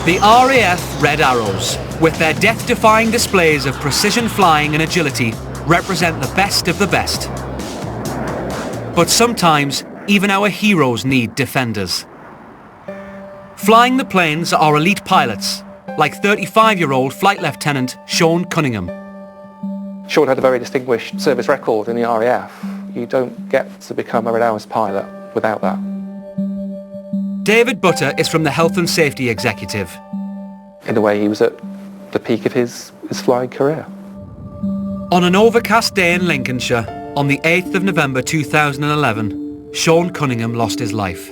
The RAF Red Arrows, with their death-defying displays of precision flying and agility, represent the best of the best. But sometimes, even our heroes need defenders. Flying the planes are elite pilots, like 35-year-old Flight Lieutenant Sean Cunningham. Sean had a very distinguished service record in the RAF. You don't get to become a Red Arrows pilot without that. David Butter is from the Health and Safety Executive. In a way, he was at the peak of his flying career. On an overcast day in Lincolnshire, on the 8th of November 2011, Sean Cunningham lost his life.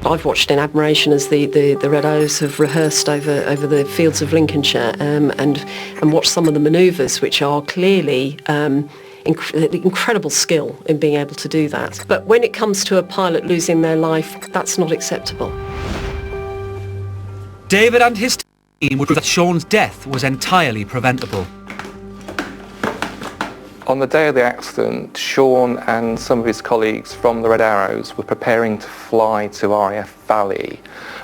I've watched in admiration as the Red Arrows have rehearsed over the fields of Lincolnshire and watched some of the manoeuvres, which are clearly incredible skill in being able to do that. But when it comes to a pilot losing their life, that's not acceptable. David and his team would prove that Sean's death was entirely preventable. On the day of the accident, Sean and some of his colleagues from the Red Arrows were preparing to fly to RAF Valley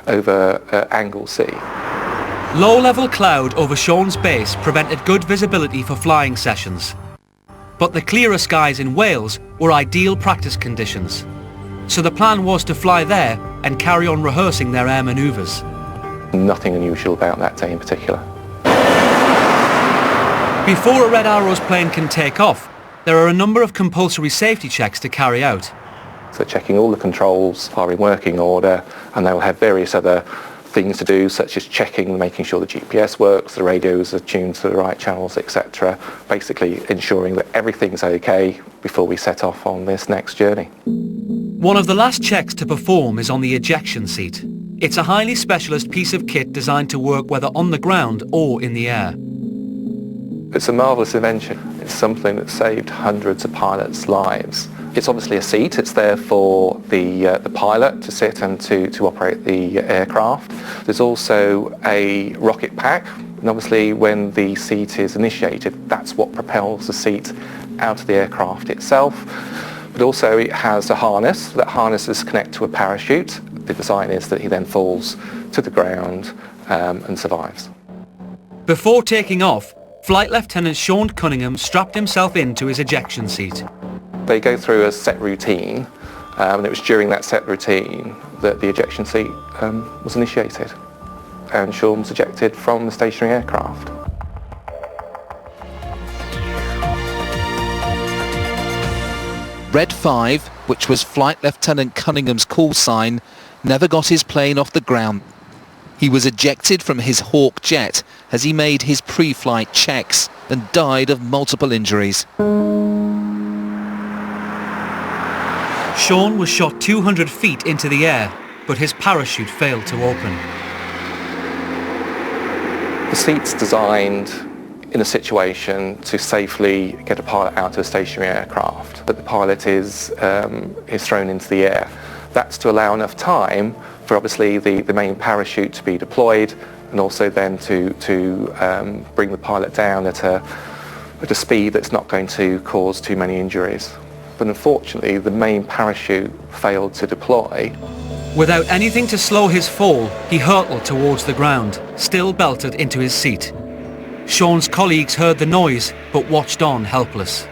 over Anglesey. Low-level cloud over Sean's base prevented good visibility for flying sessions. But the clearer skies in Wales were ideal practice conditions. So the plan was to fly there and carry on rehearsing their air manoeuvres. Nothing unusual about that day in particular. Before a Red Arrows plane can take off, there are a number of compulsory safety checks to carry out. So checking all the controls are in working order, and they'll have various other things to do, such as checking, making sure the GPS works, the radios are tuned to the right channels, etc. Basically ensuring that everything's okay before we set off on this next journey. One of the last checks to perform is on the ejection seat. It's a highly specialist piece of kit designed to work whether on the ground or in the air. It's a marvellous invention. It's something that saved hundreds of pilots' lives. It's obviously a seat. It's there for the pilot to sit and to operate the aircraft. There's also a rocket pack, and obviously when the seat is initiated, that's what propels the seat out of the aircraft itself. But also it has a harness. That harness is connected to a parachute. The design is that he then falls to the ground and survives. Before taking off, Flight Lieutenant Sean Cunningham strapped himself into his ejection seat. They go through a set routine, and it was during that set routine that the ejection seat was initiated, and Sean was ejected from the stationary aircraft. Red 5, which was Flight Lieutenant Cunningham's call sign, never got his plane off the ground. He was ejected from his Hawk jet as he made his pre-flight checks and died of multiple injuries. Sean was shot 200 feet into the air, but his parachute failed to open. The seat's designed in a situation to safely get a pilot out of a stationary aircraft, but the pilot is thrown into the air. That's to allow enough time for obviously the main parachute to be deployed, and also then to bring the pilot down at a speed that's not going to cause too many injuries. But unfortunately, the main parachute failed to deploy. Without anything to slow his fall, he hurtled towards the ground, still belted into his seat. Sean's colleagues heard the noise, but watched on helpless.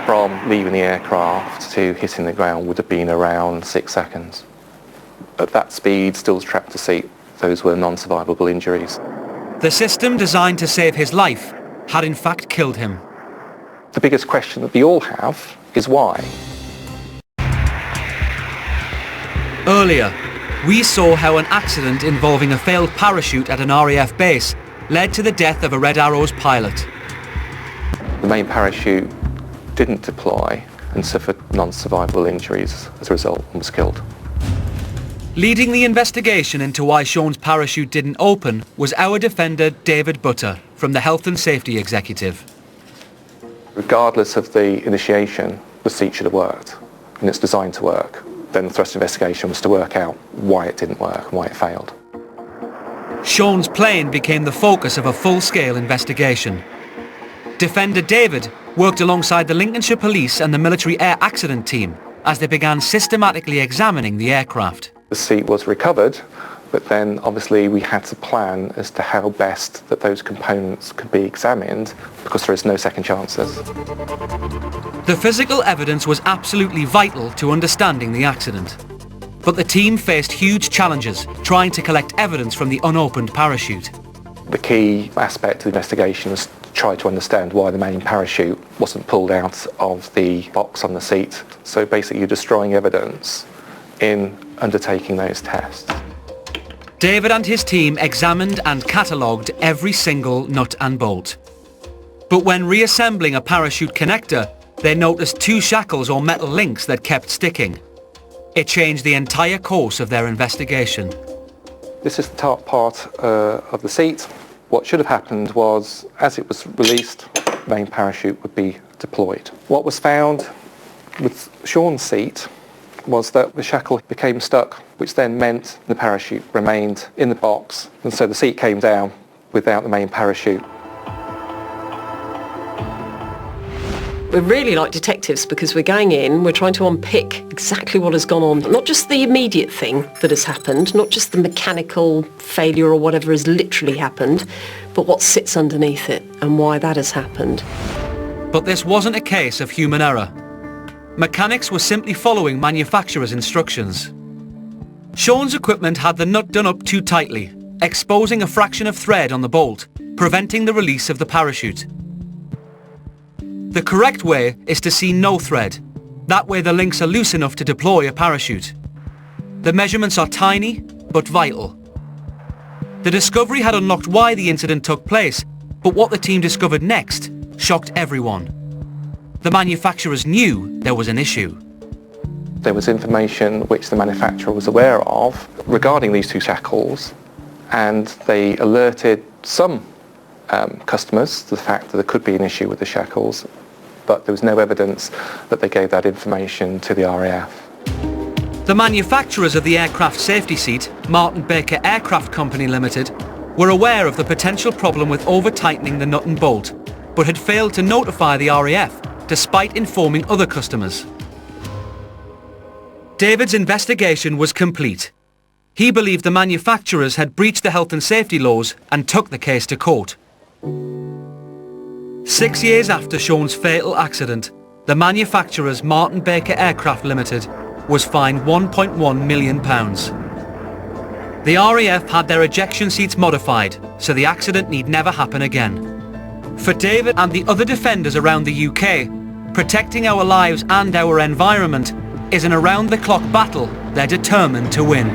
From leaving the aircraft to hitting the ground would have been around 6 seconds. At that speed, still trapped to seat, those were non-survivable injuries. The system designed to save his life had in fact killed him. The biggest question that we all have is why. Earlier, we saw how an accident involving a failed parachute at an RAF base led to the death of a Red Arrows pilot. The main parachute didn't deploy and suffered non-survivable injuries as a result and was killed. Leading the investigation into why Sean's parachute didn't open was our defender David Butter from the Health and Safety Executive. Regardless of the initiation, the seat should have worked, and it's designed to work. Then the thrust investigation was to work out why it didn't work and why it failed. Sean's plane became the focus of a full-scale investigation. Defender David worked alongside the Lincolnshire Police and the Military Air Accident Team as they began systematically examining the aircraft. The seat was recovered, but then obviously we had to plan as to how best that those components could be examined, because there is no second chances. The physical evidence was absolutely vital to understanding the accident. But the team faced huge challenges trying to collect evidence from the unopened parachute. The key aspect of the investigation was to try to understand why the main parachute wasn't pulled out of the box on the seat. So basically you're destroying evidence in undertaking those tests. David and his team examined and catalogued every single nut and bolt. But when reassembling a parachute connector, they noticed 2 shackles or metal links that kept sticking. It changed the entire course of their investigation. This is the top part of the seat. What should have happened was, as it was released, the main parachute would be deployed. What was found with Sean's seat was that the shackle became stuck, which then meant the parachute remained in the box, and so the seat came down without the main parachute. We're really like detectives because we're going in, we're trying to unpick exactly what has gone on. Not just the immediate thing that has happened, not just the mechanical failure or whatever has literally happened, but what sits underneath it and why that has happened. But this wasn't a case of human error. Mechanics were simply following manufacturer's instructions. Sean's equipment had the nut done up too tightly, exposing a fraction of thread on the bolt, preventing the release of the parachute. The correct way is to see no thread. That way the links are loose enough to deploy a parachute. The measurements are tiny, but vital. The discovery had unlocked why the incident took place, but what the team discovered next shocked everyone. The manufacturers knew there was an issue. There was information which the manufacturer was aware of regarding these 2 shackles, and they alerted some customers to the fact that there could be an issue with the shackles, but there was no evidence that they gave that information to the RAF. The manufacturers of the aircraft safety seat, Martin Baker Aircraft Company Limited, were aware of the potential problem with over-tightening the nut and bolt, but had failed to notify the RAF despite informing other customers. David's investigation was complete. He believed the manufacturers had breached the health and safety laws and took the case to court. 6 years after Sean's fatal accident, the manufacturer's Martin Baker Aircraft Limited was fined £1.1 million. The RAF had their ejection seats modified, so the accident need never happen again. For David and the other defenders around the UK, protecting our lives and our environment is an around-the-clock battle they're determined to win.